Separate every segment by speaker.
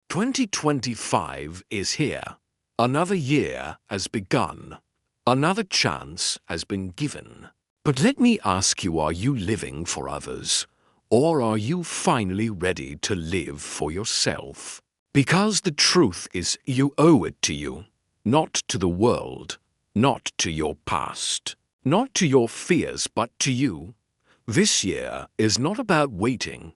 Speaker 1: 2025 is here. Another year has begun. Another chance has been given. But let me ask you, are you living for others? Or are you finally ready to live for yourself? Because the truth is, you owe it to you, not to the world, not to your past, not to your fears, but to you. This year is not about waiting,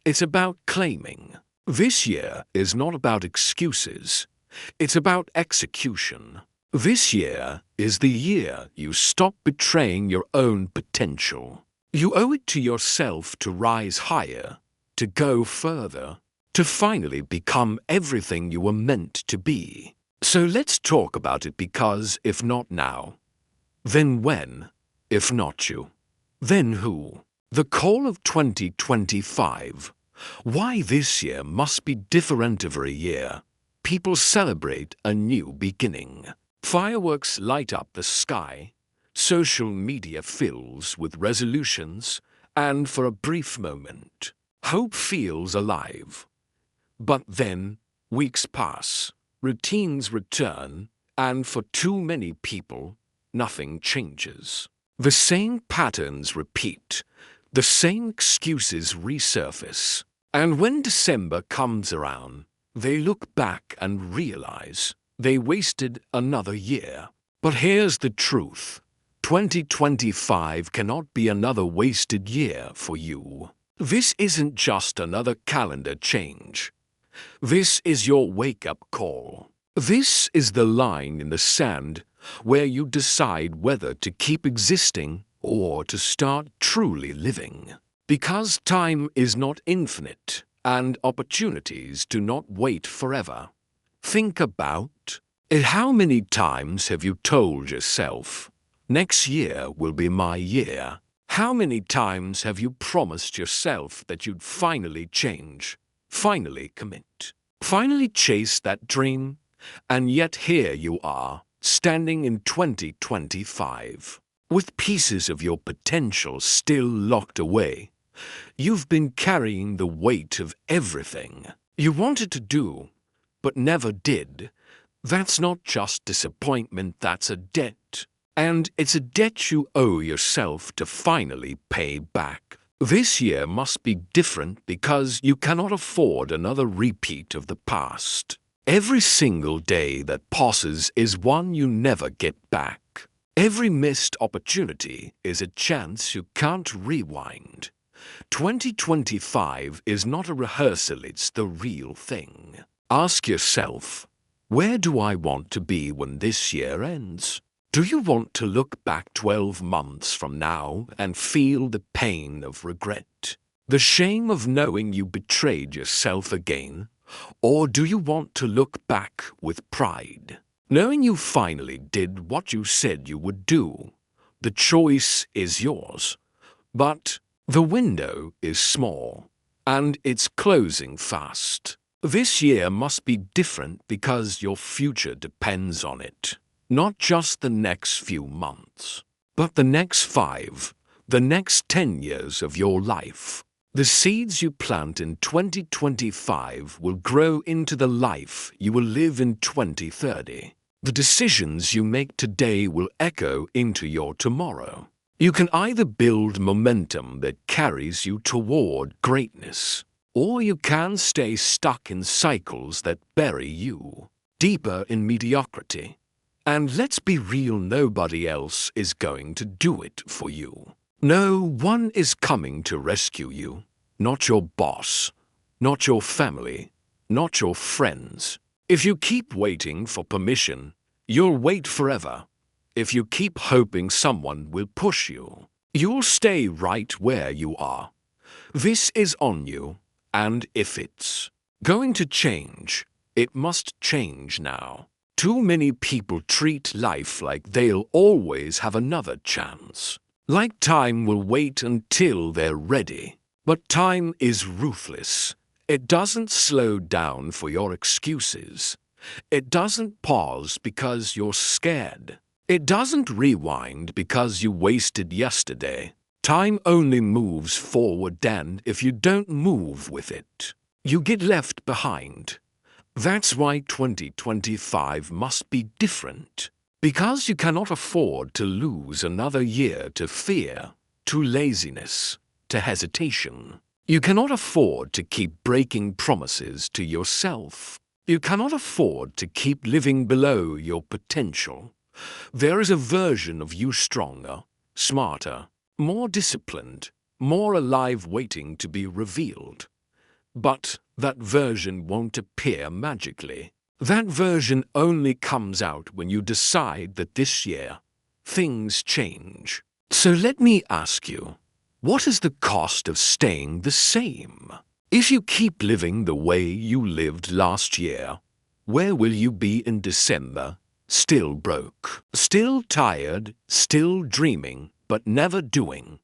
Speaker 1: it's about claiming. This year is not about excuses, it's about execution. This year is the year you stop betraying your own potential. You owe it to yourself to rise higher, to go further, to finally become everything you were meant to be. So let's talk about it, because if not now, then when? If not you, then who? The call of 2025. Why this year must be different every year. People celebrate a new beginning. Fireworks light up the sky. Social media fills with resolutions, and for a brief moment, hope feels alive. But then, weeks pass, routines return, and for too many people, nothing changes. The same patterns repeat, the same excuses resurface. And when December comes around, they look back and realize they wasted another year. But here's the truth. 2025 cannot be another wasted year for you. This isn't just another calendar change. This is your wake-up call. This is the line in the sand where you decide whether to keep existing or to start truly living. Because time is not infinite and opportunities do not wait forever. Think about it. How many times have you told yourself, next year will be my year? How many times have you promised yourself that you'd finally change, finally commit, finally chase that dream? And yet here you are, standing in 2025, with pieces of your potential still locked away. You've been carrying the weight of everything you wanted to do, but never did. That's not just disappointment, that's a debt. And it's a debt you owe yourself to finally pay back. This year must be different because you cannot afford another repeat of the past. Every single day that passes is one you never get back. Every missed opportunity is a chance you can't rewind. 2025 is not a rehearsal, it's the real thing. Ask yourself, where do I want to be when this year ends? Do you want to look back 12 months from now and feel the pain of regret, the shame of knowing you betrayed yourself again? Or do you want to look back with pride, knowing you finally did what you said you would do? The choice is yours, but the window is small, and it's closing fast. This year must be different because your future depends on it. Not just the next few months, but the next 5, the next 10 years of your life. The seeds you plant in 2025 will grow into the life you will live in 2030. The decisions you make today will echo into your tomorrow. You can either build momentum that carries you toward greatness, or you can stay stuck in cycles that bury you deeper in mediocrity. And let's be real, nobody else is going to do it for you. No one is coming to rescue you. Not your boss, not your family, not your friends. If you keep waiting for permission, you'll wait forever. If you keep hoping someone will push you, you'll stay right where you are. This is on you, and if it's going to change, it must change now. Too many people treat life like they'll always have another chance, like time will wait until they're ready. But time is ruthless. It doesn't slow down for your excuses. It doesn't pause because you're scared. It doesn't rewind because you wasted yesterday. Time only moves forward, and if you don't move with it, you get left behind. That's why 2025 must be different. Because you cannot afford to lose another year to fear, to laziness, to hesitation. You cannot afford to keep breaking promises to yourself. You cannot afford to keep living below your potential. There is a version of you stronger, smarter, more disciplined, more alive waiting to be revealed. But that version won't appear magically. That version only comes out when you decide that this year, things change. So let me ask you, what is the cost of staying the same? If you keep living the way you lived last year, where will you be in December? Still broke, still tired, still dreaming, but never doing,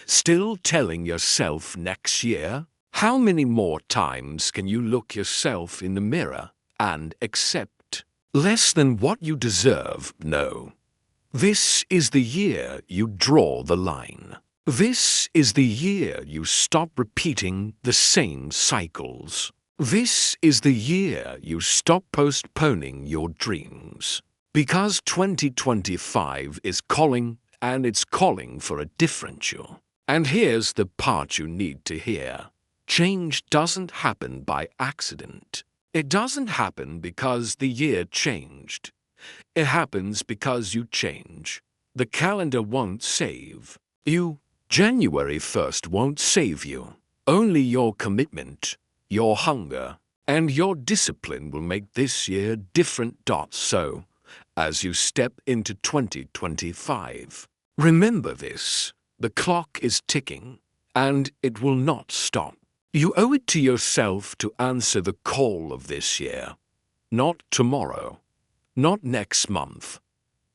Speaker 1: still telling yourself next year? How many more times can you look yourself in the mirror and accept less than what you deserve? No. This is the year you draw the line. This is the year you stop repeating the same cycles. This is the year you stop postponing your dreams. Because 2025 is calling, and it's calling for a different you. And here's the part you need to hear. Change doesn't happen by accident. It doesn't happen because the year changed. It happens because you change. The calendar won't save you. January 1st won't save you. Only your commitment, your hunger, and your discipline will make this year different. So, as you step into 2025, remember this. The clock is ticking, and it will not stop. You owe it to yourself to answer the call of this year. Not tomorrow, not next month.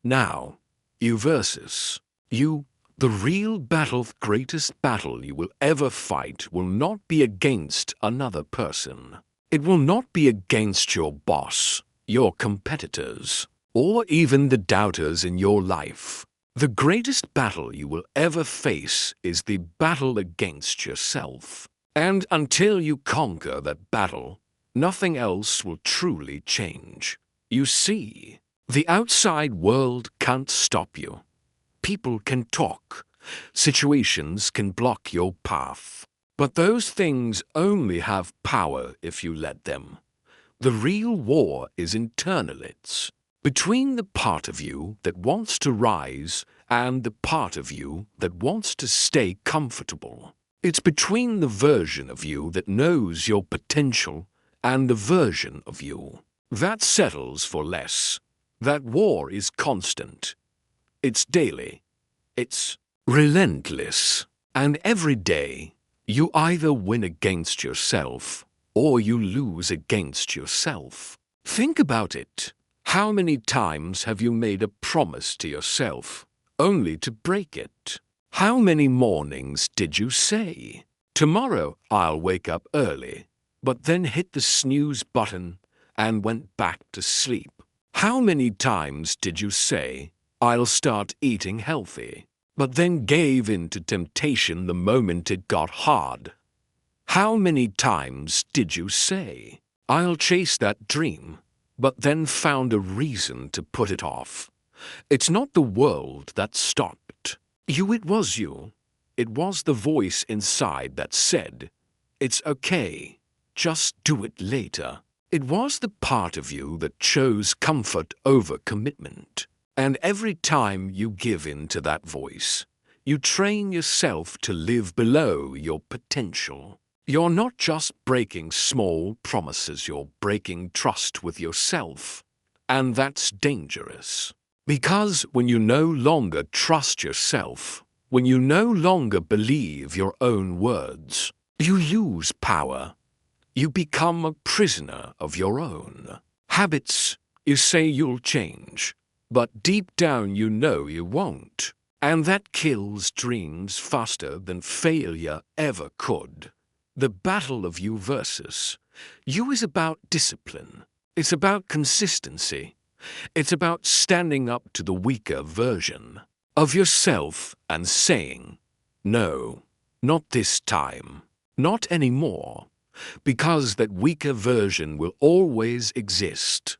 Speaker 1: Now, you versus you. The real battle, the greatest battle you will ever fight, will not be against another person. It will not be against your boss, your competitors, or even the doubters in your life. The greatest battle you will ever face is the battle against yourself. And until you conquer that battle, nothing else will truly change. You see, the outside world can't stop you. People can talk. Situations can block your path. But those things only have power if you let them. The real war is internal. It's between the part of you that wants to rise and the part of you that wants to stay comfortable. It's between the version of you that knows your potential and the version of you that settles for less. That war is constant. It's daily. It's relentless. And every day, you either win against yourself or you lose against yourself. Think about it. How many times have you made a promise to yourself only to break it? How many mornings did you say, "Tomorrow I'll wake up early," but then hit the snooze button and went back to sleep? How many times did you say, "I'll start eating healthy," but then gave in to temptation the moment it got hard? How many times did you say, "I'll chase that dream," but then found a reason to put it off? It's not the world that stopped you, it was you. It was the voice inside that said, "It's okay, just do it later." It was the part of you that chose comfort over commitment. And every time you give in to that voice, you train yourself to live below your potential. You're not just breaking small promises, you're breaking trust with yourself. And that's dangerous. Because when you no longer trust yourself, when you no longer believe your own words, you lose power. You become a prisoner of your own habits. You say you'll change, but deep down you know you won't. And that kills dreams faster than failure ever could. The battle of you versus you is about discipline. It's about consistency. It's about standing up to the weaker version of yourself and saying, "No, not this time, not anymore." because that weaker version will always exist.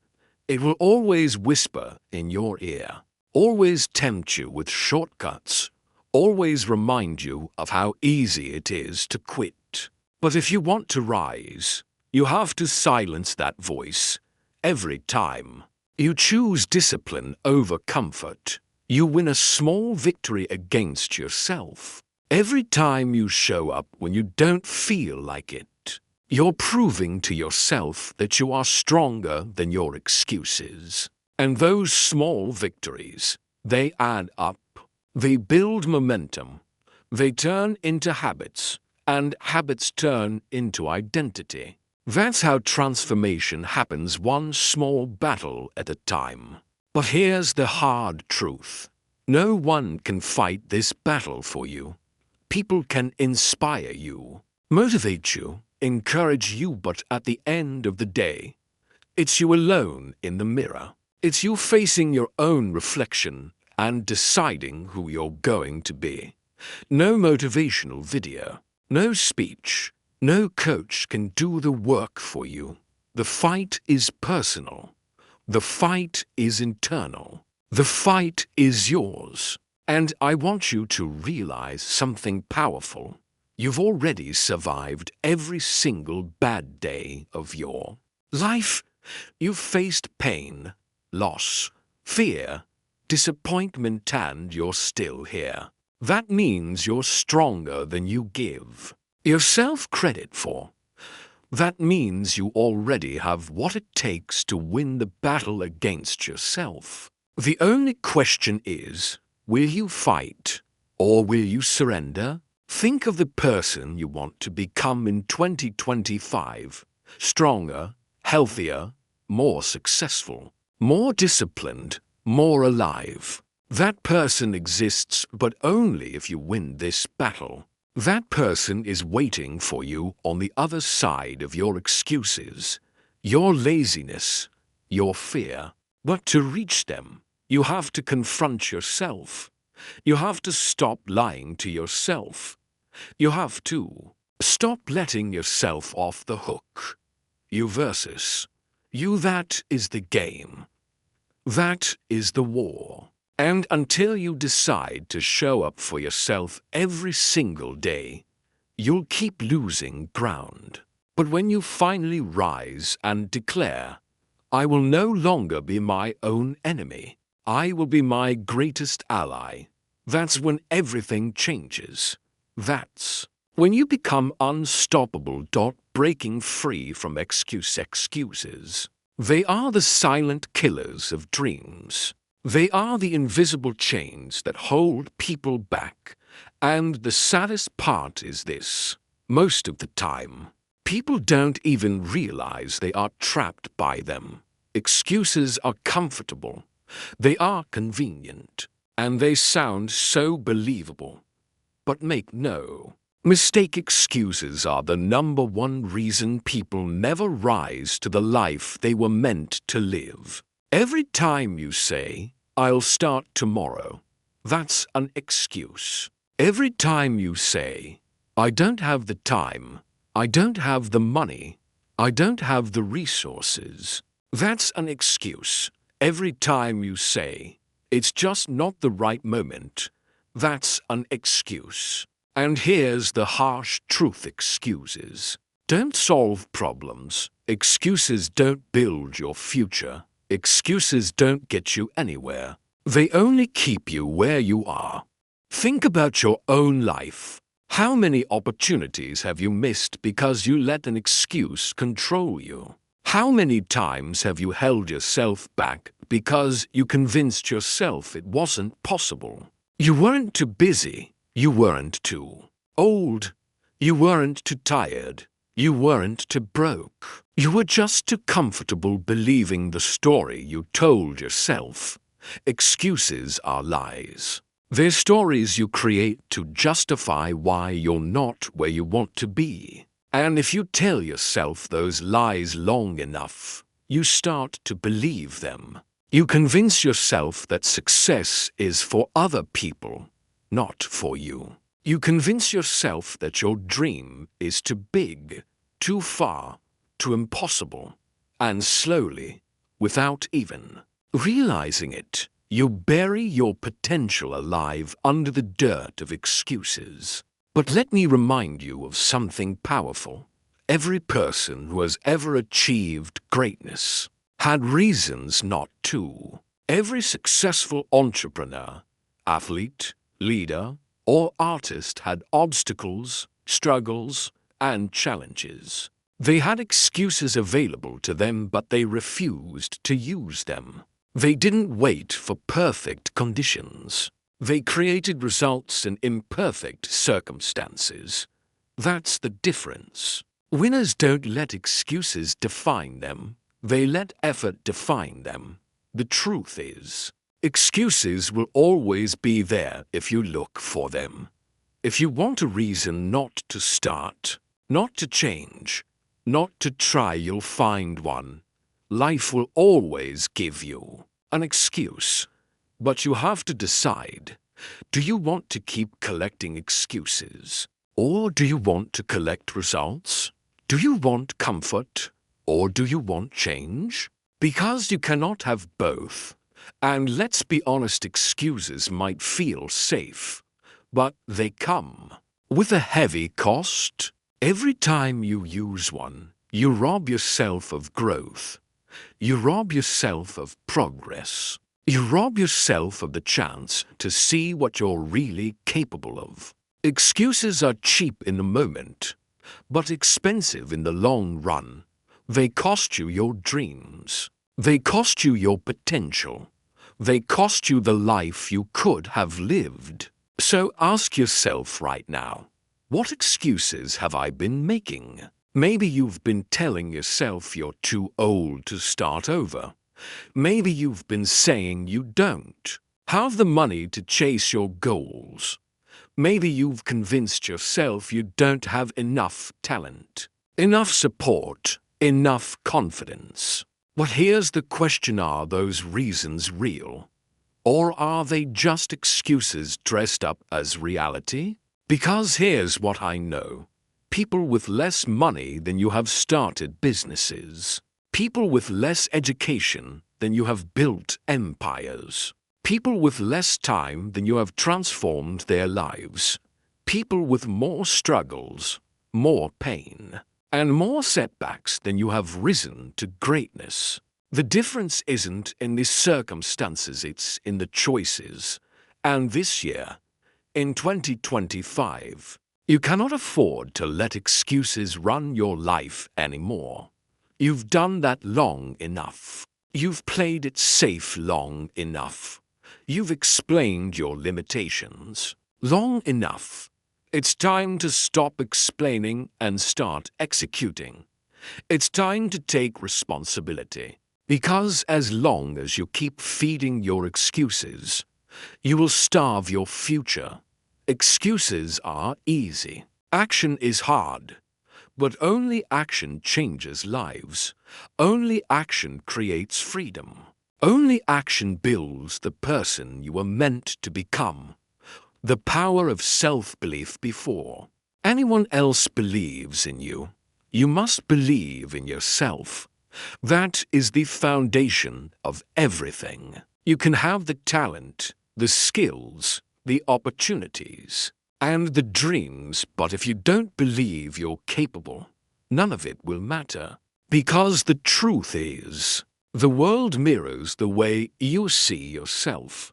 Speaker 1: It will always whisper in your ear, always tempt you with shortcuts, always remind you of how easy it is to quit. But if you want to rise, you have to silence that voice every time. You choose discipline over comfort. You win a small victory against yourself. Every time you show up when you don't feel like it, you're proving to yourself that you are stronger than your excuses. And those small victories, they add up. They build momentum. They turn into habits, and habits turn into identity. That's how transformation happens, one small battle at a time. But here's the hard truth. No one can fight this battle for you. People can inspire you, motivate you, encourage you, but at the end of the day, it's you alone in the mirror. It's you facing your own reflection and deciding who you're going to be. No motivational video, no speech, no coach can do the work for you. The fight is personal. The fight is internal. The fight is yours. And I want you to realize something powerful. You've already survived every single bad day of your life. You've faced pain, loss, fear, disappointment, and you're still here. That means you're stronger than you give yourself credit for. That means you already have what it takes to win the battle against yourself. The only question is, will you fight or will you surrender? Think of the person you want to become in 2025. Stronger, healthier, more successful, more disciplined, more alive. That person exists, but only if you win this battle. That person is waiting for you on the other side of your excuses, your laziness, your fear. But to reach them, you have to confront yourself. You have to stop lying to yourself. You have to stop letting yourself off the hook. You versus you, that is the game. That is the war. And until you decide to show up for yourself every single day, you'll keep losing ground. But when you finally rise and declare, I will no longer be my own enemy, I will be my greatest ally, that's when everything changes. That's when you become unstoppable. Breaking free from excuses. They are the silent killers of dreams. They are the invisible chains that hold people back. And the saddest part is this. Most of the time, people don't even realize they are trapped by them. Excuses are comfortable. They are convenient. And they sound so believable. But make no mistake, excuses are the #1 reason people never rise to the life they were meant to live. Every time you say, I'll start tomorrow, that's an excuse. Every time you say, I don't have the time, I don't have the money, I don't have the resources, that's an excuse. Every time you say, it's just not the right moment, that's an excuse. And here's the harsh truth. Excuses don't solve problems. Excuses don't build your future. Excuses don't get you anywhere. They only keep you where you are. Think about your own life. How many opportunities have you missed because you let an excuse control you? How many times have you held yourself back because you convinced yourself it wasn't possible? You weren't too busy. You weren't too old. You weren't too tired. You weren't too broke. You were just too comfortable believing the story you told yourself. Excuses are lies. They're stories you create to justify why you're not where you want to be. And if you tell yourself those lies long enough, you start to believe them. You convince yourself that success is for other people, not for you. You convince yourself that your dream is too big, too far, too impossible, and slowly, without even realizing it, you bury your potential alive under the dirt of excuses. But let me remind you of something powerful. Every person who has ever achieved greatness had reasons not to. Every successful entrepreneur, athlete, leader, or artist had obstacles, struggles, and challenges. They had excuses available to them, but they refused to use them. They didn't wait for perfect conditions. They created results in imperfect circumstances. That's the difference. Winners don't let excuses define them. They let effort define them. The truth is, excuses will always be there if you look for them. If you want a reason not to start, not to change, not to try, you'll find one. Life will always give you an excuse. But you have to decide, do you want to keep collecting excuses? Or do you want to collect results? Do you want comfort? Or do you want change? Because you cannot have both. And let's be honest, excuses might feel safe, but they come with a heavy cost. Every time you use one, you rob yourself of growth. You rob yourself of progress. You rob yourself of the chance to see what you're really capable of. Excuses are cheap in the moment, but expensive in the long run. They cost you your dreams. They cost you your potential. They cost you the life you could have lived. So ask yourself right now, what excuses have I been making? Maybe you've been telling yourself you're too old to start over. Maybe you've been saying you don't have the money to chase your goals. Maybe you've convinced yourself you don't have enough talent, enough support, enough confidence. But here's the question, are those reasons real? Or are they just excuses dressed up as reality? Because here's what I know. People with less money than you have started businesses. People with less education than you have built empires. People with less time than you have transformed their lives. People with more struggles, more pain, and more setbacks than you have risen to greatness. The difference isn't in the circumstances, it's in the choices. And this year, in 2025, you cannot afford to let excuses run your life anymore. You've done that long enough. You've played it safe long enough. You've explained your limitations long enough. It's time to stop explaining and start executing. It's time to take responsibility. Because as long as you keep feeding your excuses, you will starve your future. Excuses are easy. Action is hard. But only action changes lives. Only action creates freedom. Only action builds the person you were meant to become. The power of self-belief. Before anyone else believes in you, you must believe in yourself. That is the foundation of everything. You can have the talent, the skills, the opportunities, and the dreams, but if you don't believe you're capable, none of it will matter. Because the truth is, the world mirrors the way you see yourself.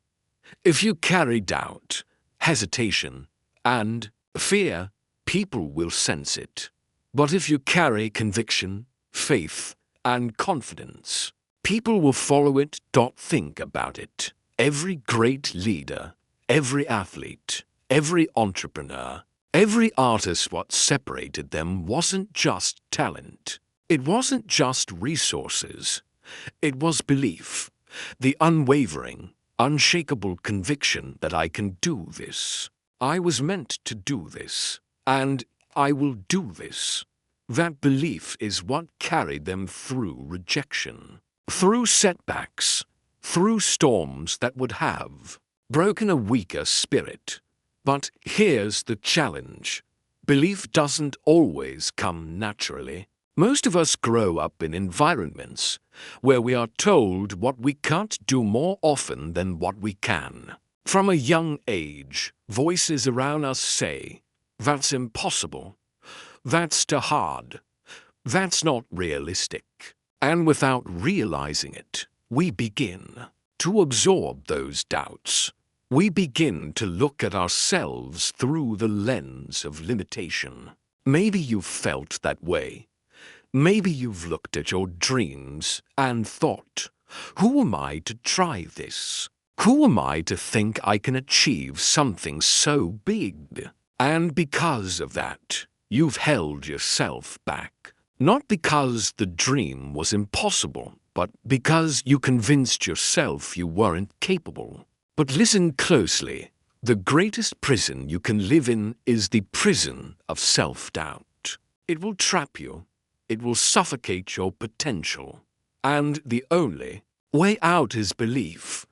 Speaker 1: If you carry doubt, hesitation, and fear, people will sense it. But if you carry conviction, faith, and confidence, people will follow it. Think about it. Every great leader, every athlete, every entrepreneur, every artist, what separated them wasn't just talent. It wasn't just resources. It was belief, the unwavering, unshakable conviction that I can do this. I was meant to do this, and I will do this. That belief is what carried them through rejection, through setbacks, through storms that would have broken a weaker spirit. But here's the challenge. Belief doesn't always come naturally. Most of us grow up in environments where we are told what we can't do more often than what we can. From a young age, voices around us say, "That's impossible. That's too hard. That's not realistic." And without realizing it, we begin to absorb those doubts. We begin to look at ourselves through the lens of limitation. Maybe you've felt that way. Maybe you've looked at your dreams and thought, "Who am I to try this? Who am I to think I can achieve something so big?" And because of that, you've held yourself back. Not because the dream was impossible, but because you convinced yourself you weren't capable. But listen closely. The greatest prison you can live in is the prison of self-doubt. It will trap you. It will suffocate your potential. And the only way out is belief.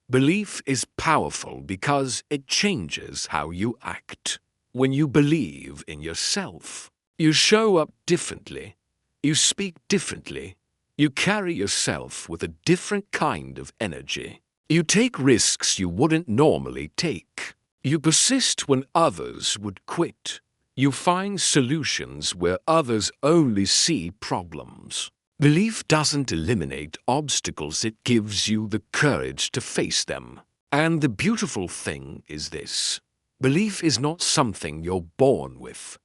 Speaker 1: Belief is powerful because it changes how you act. When you believe in yourself, you show up differently. You speak differently. You carry yourself with a different kind of energy. You take risks you wouldn't normally take. You persist when others would quit. You find solutions where others only see problems. Belief doesn't eliminate obstacles, it gives you the courage to face them. And the beautiful thing is this: belief is not something you're born with.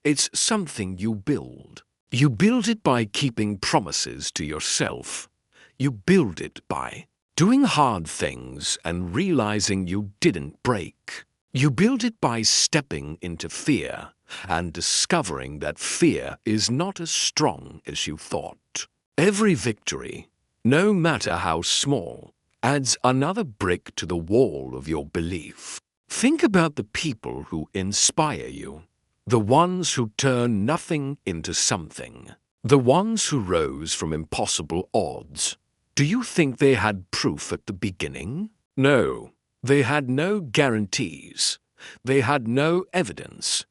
Speaker 1: It's something you build. You build it by keeping promises to yourself. You build it by doing hard things and realizing you didn't break. You build it by stepping into fear and discovering that fear is not as strong as you thought. Every victory, no matter how small, adds another brick to the wall of your belief. Think about the people who inspire you, the ones who turn nothing into something, the ones who rose from impossible odds. Do you think they had proof at the beginning? No, they had no guarantees. They had no evidence.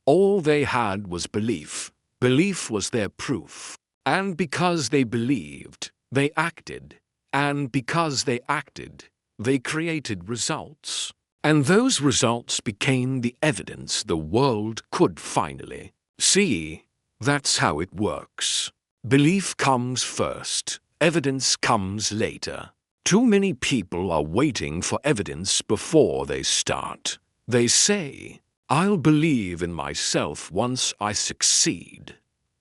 Speaker 1: All they had was belief. Belief was their proof. And because they believed, they acted. And because they acted, they created results. And those results became the evidence the world could finally see. That's how it works. Belief comes first. Evidence comes later. Too many people are waiting for evidence before they start. They say, "I'll believe in myself once I succeed."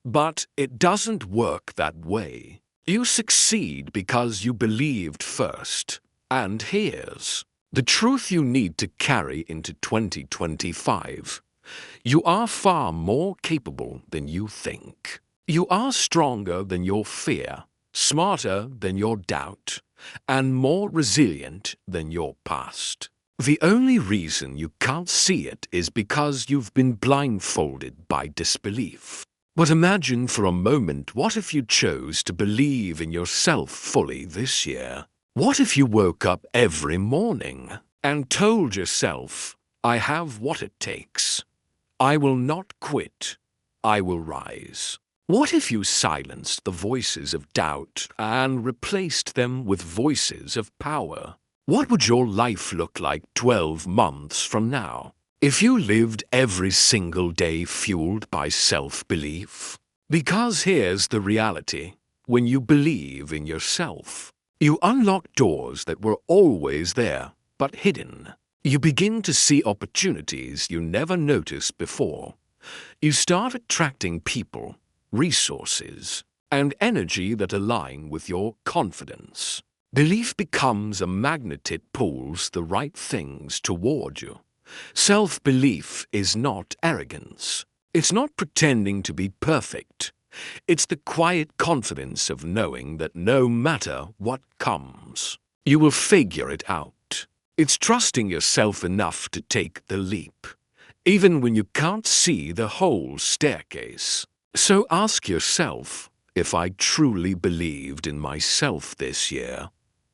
Speaker 1: But it doesn't work that way. You succeed because you believed first. And here's the truth you need to carry into 2025. You are far more capable than you think. You are stronger than your fear, smarter than your doubt, and more resilient than your past. The only reason you can't see it is because you've been blindfolded by disbelief. But imagine for a moment, what if you chose to believe in yourself fully this year? What if you woke up every morning and told yourself, "I have what it takes. I will not quit. I will rise"? What if you silenced the voices of doubt and replaced them with voices of power? What would your life look like 12 months from now if you lived every single day fueled by self-belief? Because here's the reality. When you believe in yourself, you unlock doors that were always there, but hidden. You begin to see opportunities you never noticed before. You start attracting people, resources, and energy that align with your confidence. Belief becomes a magnet. It pulls the right things toward you. Self-belief is not arrogance. It's not pretending to be perfect. It's the quiet confidence of knowing that no matter what comes, you will figure it out. It's trusting yourself enough to take the leap, even when you can't see the whole staircase. So ask yourself, if I truly believed in myself this year,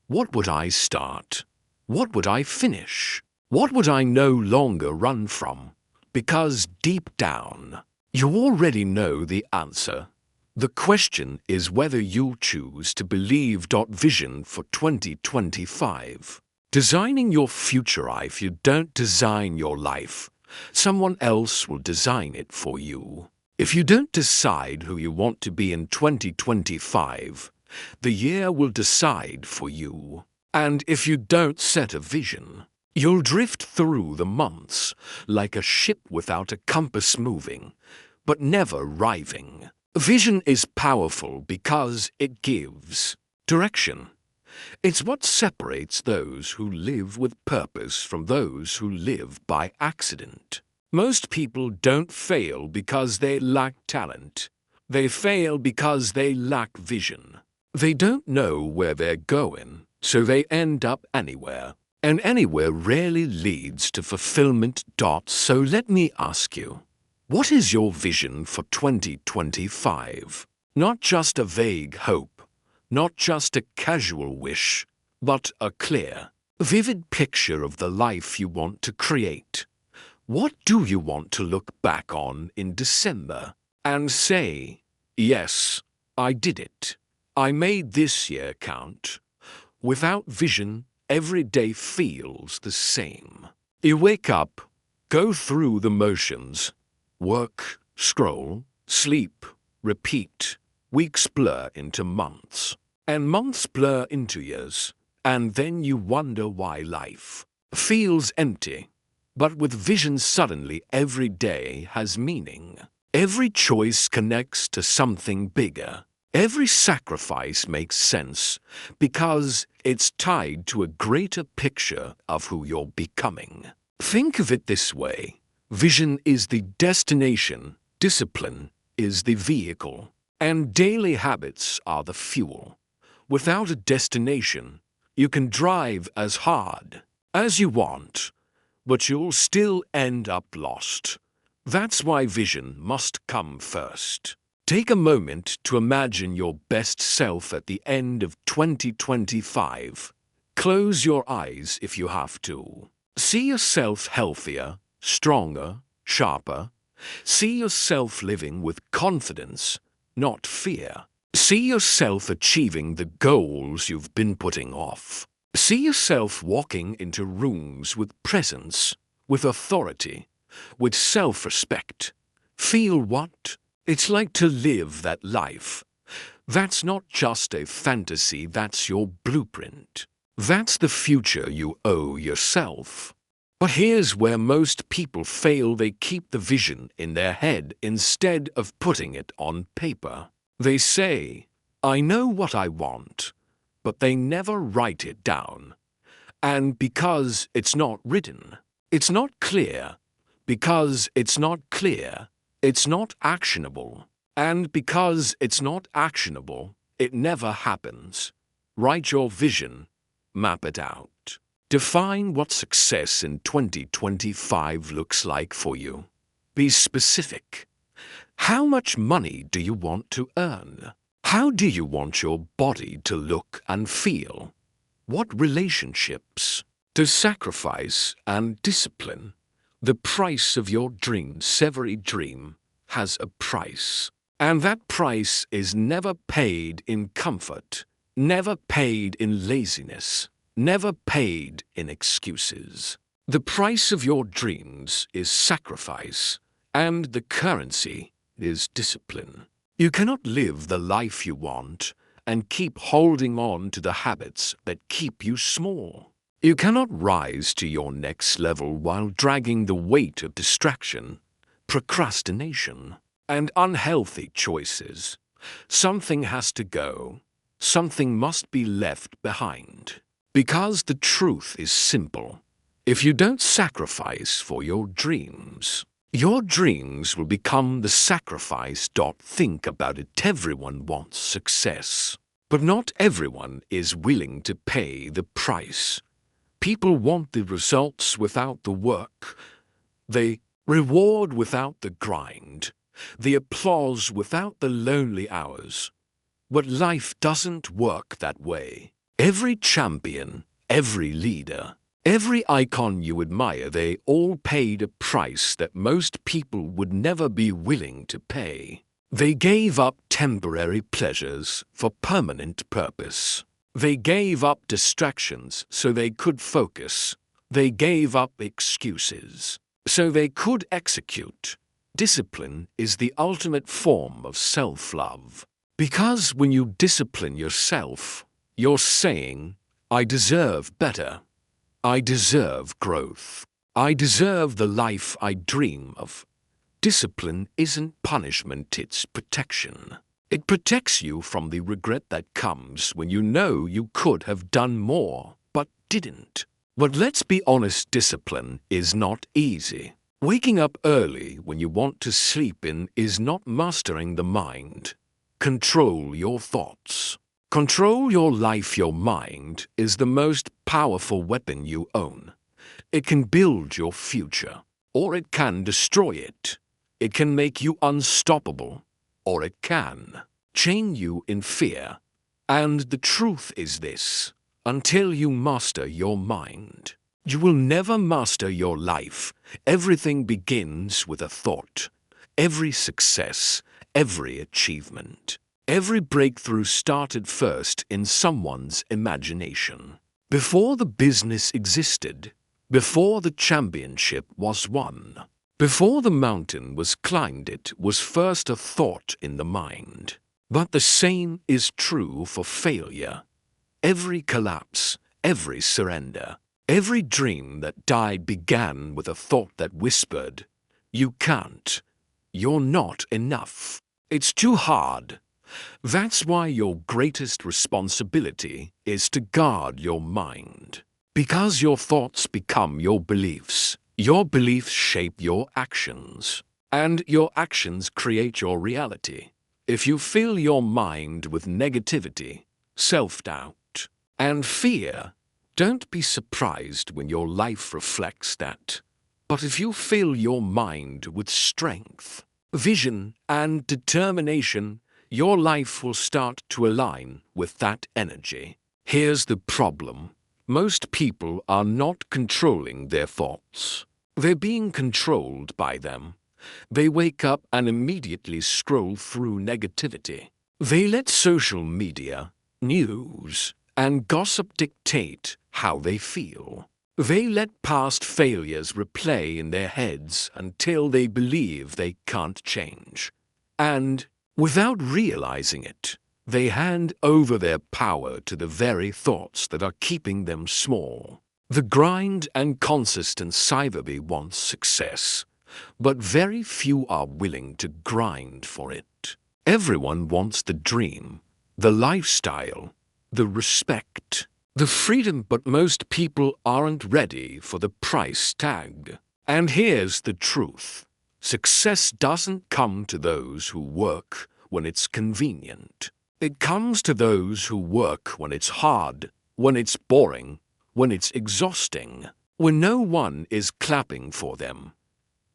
Speaker 1: what would I start? What would I finish? What would I no longer run from? Because deep down, you already know the answer. The question is whether you'll choose to believe. Vision for 2025. Designing your future. If you don't design your life, someone else will design it for you. If you don't decide who you want to be in 2025, the year will decide for you. And if you don't set a vision, you'll drift through the months like a ship without a compass, moving, but never arriving. Vision is powerful because it gives direction. It's what separates those who live with purpose from those who live by accident. Most people don't fail because they lack talent. They fail because they lack vision. They don't know where they're going, so they end up anywhere. And anywhere rarely leads to fulfillment. So let me ask you, what is your vision for 2025? Not just a vague hope, not just a casual wish, but a clear, vivid picture of the life you want to create. What do you want to look back on in December and say, yes, I did it. I made this year count. Without vision, every day feels the same. You wake up, go through the motions, work, scroll, sleep, repeat. Weeks blur into months, and months blur into years, and then you wonder why life feels empty. But with vision, suddenly every day has meaning. Every choice connects to something bigger. Every sacrifice makes sense because it's tied to a greater picture of who you're becoming. Think of it this way. Vision is the destination, discipline is the vehicle, and daily habits are the fuel. Without a destination, you can drive as hard as you want, but you'll still end up lost. That's why vision must come first. Take a moment to imagine your best self at the end of 2025. Close your eyes if you have to. See yourself healthier, stronger, sharper. See yourself living with confidence, not fear. See yourself achieving the goals you've been putting off. See yourself walking into rooms with presence, with authority, with self-respect. Feel what it's like to live that life. That's not just a fantasy, that's your blueprint. That's the future you owe yourself. But here's where most people fail. They keep the vision in their head instead of putting it on paper. They say, I know what I want, but they never write it down. And because it's not written, it's not clear. Because it's not clear, it's not actionable. And because it's not actionable, it never happens. Write your vision, map it out. Define what success in 2025 looks like for you. Be specific. How much money do you want to earn? How do you want your body to look and feel? What relationships? To sacrifice and discipline. The price of your dreams. Every dream has a price. And that price is never paid in comfort, never paid in laziness, never paid in excuses. The price of your dreams is sacrifice, and the currency is discipline. You cannot live the life you want and keep holding on to the habits that keep you small. You cannot rise to your next level while dragging the weight of distraction, procrastination, and unhealthy choices. Something has to go. Something must be left behind. Because the truth is simple. If you don't sacrifice for your dreams will become the sacrifice. Think about it. Everyone wants success, but not everyone is willing to pay the price. People want the results without the work, the reward without the grind, the applause without the lonely hours. But life doesn't work that way. Every champion, every leader, Every icon you admire, they all paid a price that most people would never be willing to pay. They gave up temporary pleasures for permanent purpose. They gave up distractions so they could focus. They gave up excuses so they could execute. Discipline is the ultimate form of self-love. Because when you discipline yourself, you're saying, I deserve better. I deserve growth. I deserve the life I dream of. Discipline isn't punishment, it's protection. It protects you from the regret that comes when you know you could have done more, but didn't. But let's be honest, discipline is not easy. Waking up early when you want to sleep in is not mastering the mind. Control your thoughts. Control your life. Your mind is the most powerful weapon you own. It can build your future, or it can destroy it. It can make you unstoppable, or it can chain you in fear. And the truth is this: until you master your mind, you will never master your life. Everything begins with a thought. Every success, every achievement, every breakthrough started first in someone's imagination. Before the business existed, before the championship was won, before the mountain was climbed, it was first a thought in the mind. But the same is true for failure. Every collapse, every surrender, every dream that died began with a thought that whispered, "You can't. You're not enough. It's too hard." That's why your greatest responsibility is to guard your mind. Because your thoughts become your beliefs shape your actions, and your actions create your reality. If you fill your mind with negativity, self-doubt, and fear, don't be surprised when your life reflects that. But if you fill your mind with strength, vision, and determination, your life will start to align with that energy. Here's the problem. Most people are not controlling their thoughts. They're being controlled by them. They wake up and immediately scroll through negativity. They let social media, news, and gossip dictate how they feel. They let past failures replay in their heads until they believe they can't change. And, without realizing it, they hand over their power to the very thoughts that are keeping them small. The grind and consistent cyberby wants success, but very few are willing to grind for it. Everyone wants the dream, the lifestyle, the respect, the freedom, but most people aren't ready for the price tag. And here's the truth. Success doesn't come to those who work when it's convenient. It comes to those who work when it's hard, when it's boring, when it's exhausting, when no one is clapping for them.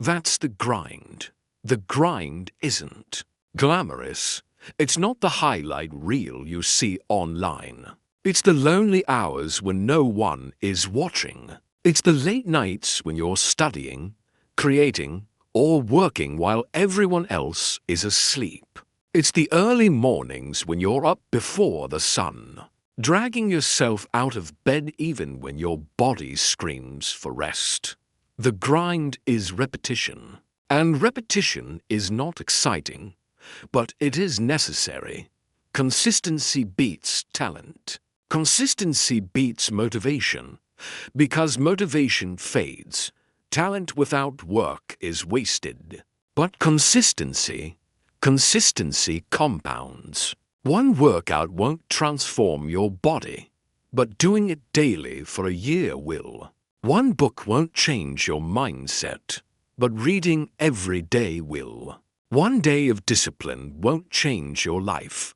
Speaker 1: That's the grind. The grind isn't glamorous. It's not the highlight reel you see online. It's the lonely hours when no one is watching. It's the late nights when you're studying, creating, or working while everyone else is asleep. It's the early mornings when you're up before the sun, dragging yourself out of bed even when your body screams for rest. The grind is repetition, and repetition is not exciting, but it is necessary. Consistency beats talent. Consistency beats motivation, because motivation fades. Talent without work is wasted. But consistency compounds. One workout won't transform your body, but doing it daily for a year will. One book won't change your mindset, but reading every day will. One day of discipline won't change your life,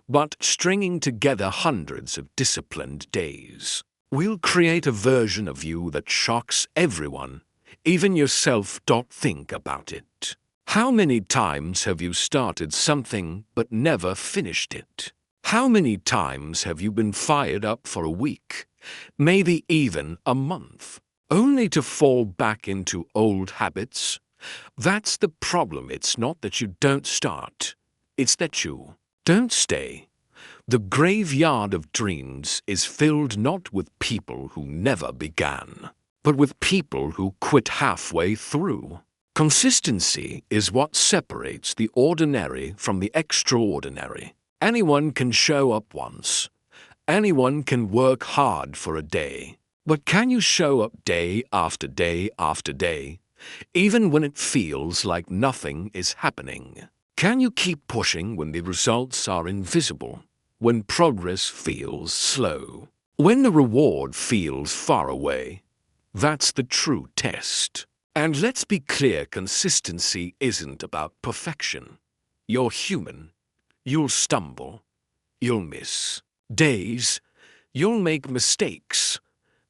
Speaker 1: but stringing together hundreds of disciplined days will create a version of you that shocks everyone, even yourself. Think about it. How many times have you started something but never finished it? How many times have you been fired up for a week, maybe even a month, only to fall back into old habits? That's the problem. It's not that you don't start, it's that you don't stay. The graveyard of dreams is filled not with people who never began, but with people who quit halfway through. Consistency is what separates the ordinary from the extraordinary. Anyone can show up once. Anyone can work hard for a day. But can you show up day after day after day, even when it feels like nothing is happening? Can you keep pushing when the results are invisible, when progress feels slow, when the reward feels far away? That's the true test. And let's be clear, consistency isn't about perfection. You're human. You'll stumble. You'll miss days. You'll make mistakes.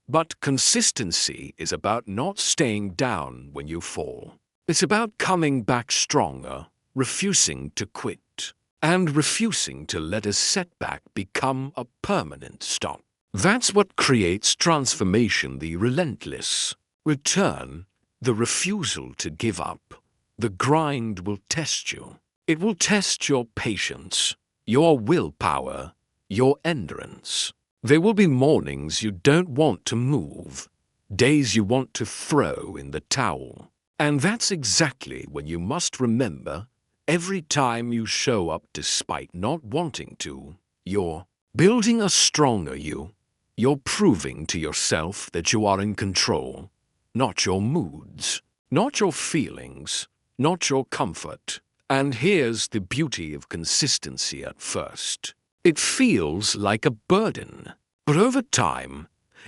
Speaker 1: But consistency is about not staying down when you fall. It's about coming back stronger, refusing to quit, and refusing to let a setback become a permanent stop. That's what creates transformation, the relentless return, the refusal to give up. The grind will test you. It will test your patience, your willpower, your endurance. There will be mornings you don't want to move, days you want to throw in the towel. And that's exactly when you must remember, every time you show up despite not wanting to, you're building a stronger you. You're proving to yourself that you are in control, not your moods, not your feelings, not your comfort. And here's the beauty of consistency at first. It feels like a burden, but over time,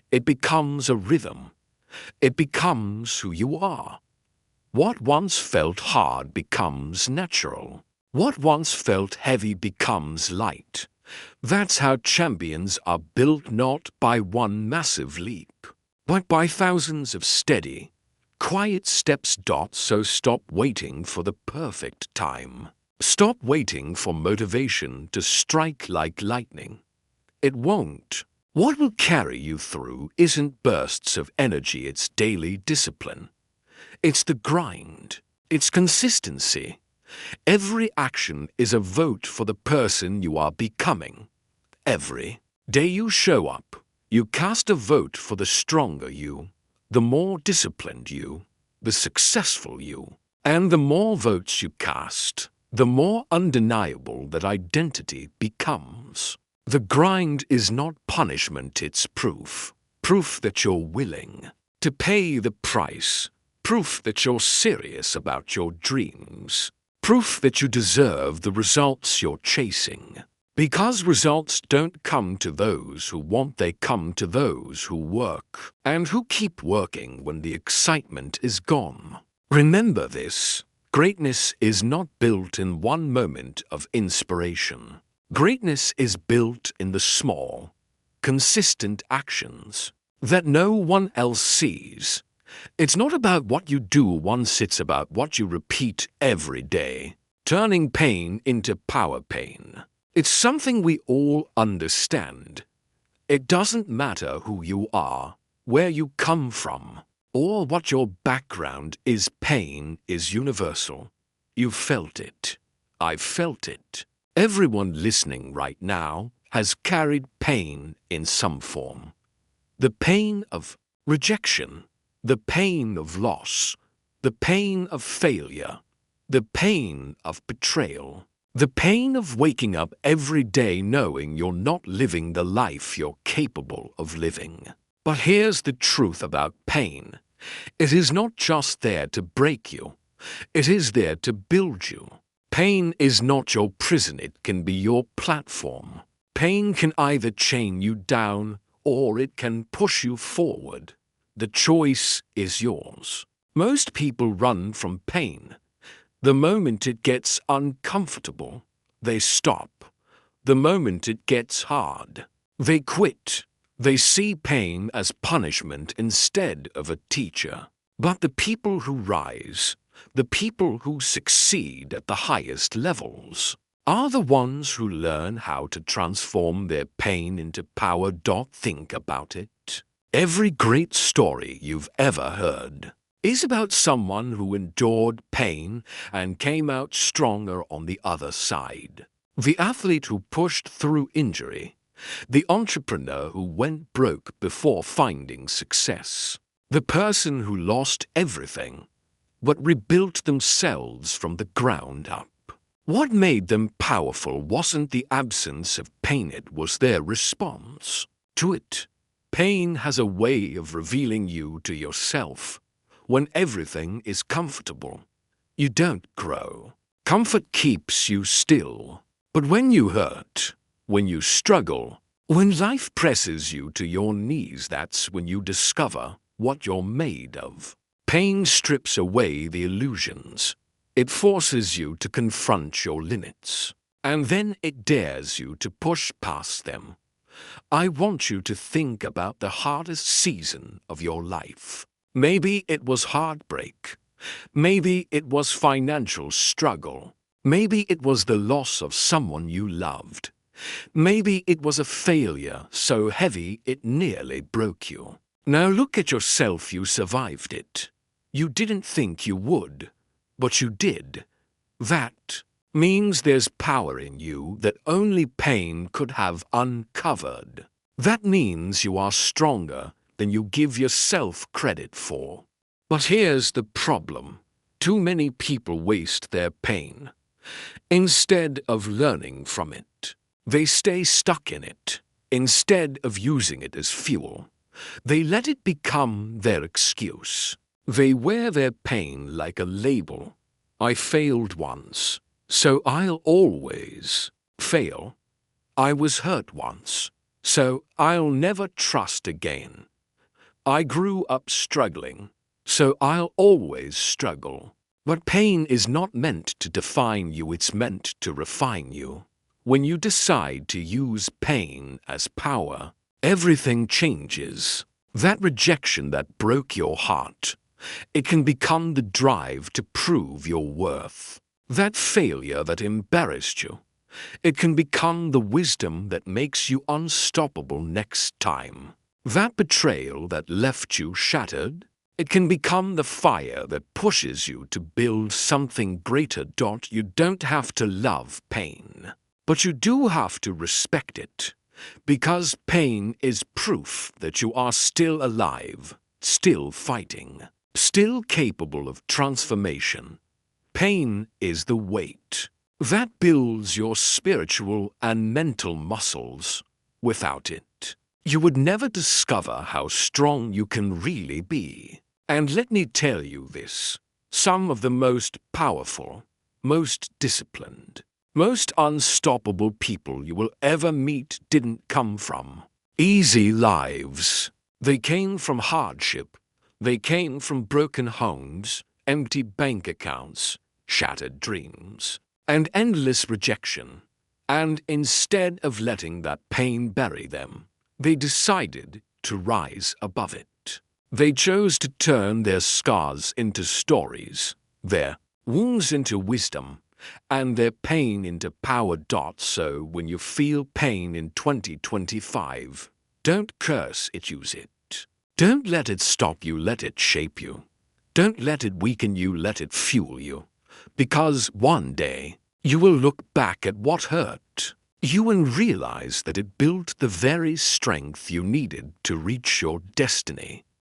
Speaker 1: it becomes a rhythm. It becomes who you are. What once felt hard becomes natural. What once felt heavy becomes light. That's how champions are built, not by one massive leap, but by thousands of steady, quiet steps. So stop waiting for the perfect time. Stop waiting for motivation to strike like lightning. It won't. What will carry you through isn't bursts of energy, it's daily discipline. It's the grind. It's consistency. Every action is a vote for the person you are becoming. Every day you show up, you cast a vote for the stronger you, the more disciplined you, the successful you. And the more votes you cast, the more undeniable that identity becomes. The grind is not punishment, it's proof. Proof that you're willing to pay the price. Proof that you're serious about your dreams. Proof that you deserve the results you're chasing. Because results don't come to those who want, they come to those who work, and who keep working when the excitement is gone. Remember this. Greatness is not built in one moment of inspiration. Greatness is built in the small, consistent actions that no one else sees. It's not about what you do once, it's about what you repeat every day, turning pain into power pain. It's something we all understand. It doesn't matter who you are, where you come from, or what your background is. Pain is universal. You've felt it. I've felt it. Everyone listening right now has carried pain in some form. The pain of rejection, the pain of loss, the pain of failure, the pain of betrayal, the pain of waking up every day knowing you're not living the life you're capable of living. But here's the truth about pain. It is not just there to break you. It is there to build you. Pain is not your prison, it can be your platform. Pain can either chain you down or it can push you forward. The choice is yours. Most people run from pain. The moment it gets uncomfortable, they stop. The moment it gets hard, they quit. They see pain as punishment instead of a teacher. But the people who rise, the people who succeed at the highest levels, are the ones who learn how to transform their pain into power. Think about it. Every great story you've ever heard is about someone who endured pain and came out stronger on the other side. The athlete who pushed through injury, the entrepreneur who went broke before finding success, the person who lost everything but rebuilt themselves from the ground up. What made them powerful wasn't the absence of pain, it was their response to it. Pain has a way of revealing you to yourself. When everything is comfortable, you don't grow. Comfort keeps you still. But when you hurt, when you struggle, when life presses you to your knees, that's when you discover what you're made of. Pain strips away the illusions. It forces you to confront your limits, and then it dares you to push past them. I want you to think about the hardest season of your life. Maybe it was heartbreak. Maybe it was financial struggle. Maybe it was the loss of someone you loved. Maybe it was a failure so heavy it nearly broke you. Now look at yourself, you survived it. You didn't think you would, but you did. That means there's power in you that only pain could have uncovered. That means you are stronger than you give yourself credit for. But here's the problem. Too many people waste their pain. Instead of learning from it, they stay stuck in it. Instead of using it as fuel, they let it become their excuse. They wear their pain like a label. I failed once, so I'll always fail. I was hurt once, so I'll never trust again. I grew up struggling, so I'll always struggle. But pain is not meant to define you, it's meant to refine you. When you decide to use pain as power, everything changes. That rejection that broke your heart, it can become the drive to prove your worth. That failure that embarrassed you, it can become the wisdom that makes you unstoppable next time. That betrayal that left you shattered, it can become the fire that pushes you to build something greater. You don't have to love pain, but you do have to respect it, because pain is proof that you are still alive, still fighting, still capable of transformation. Pain is the weight that builds your spiritual and mental muscles. Without it, you would never discover how strong you can really be. And let me tell you this, some of the most powerful, most disciplined, most unstoppable people you will ever meet didn't come from easy lives. They came from hardship. They came from broken homes, empty bank accounts, shattered dreams, and endless rejection. And instead of letting that pain bury them, they decided to rise above it. They chose to turn their scars into stories, their wounds into wisdom, and their pain into power. So when you feel pain in 2025, don't curse it, use it. Don't let it stop you, let it shape you. Don't let it weaken you, let it fuel you. Because one day, you will look back at what hurt you and realize that it built the very strength you needed to reach your destiny.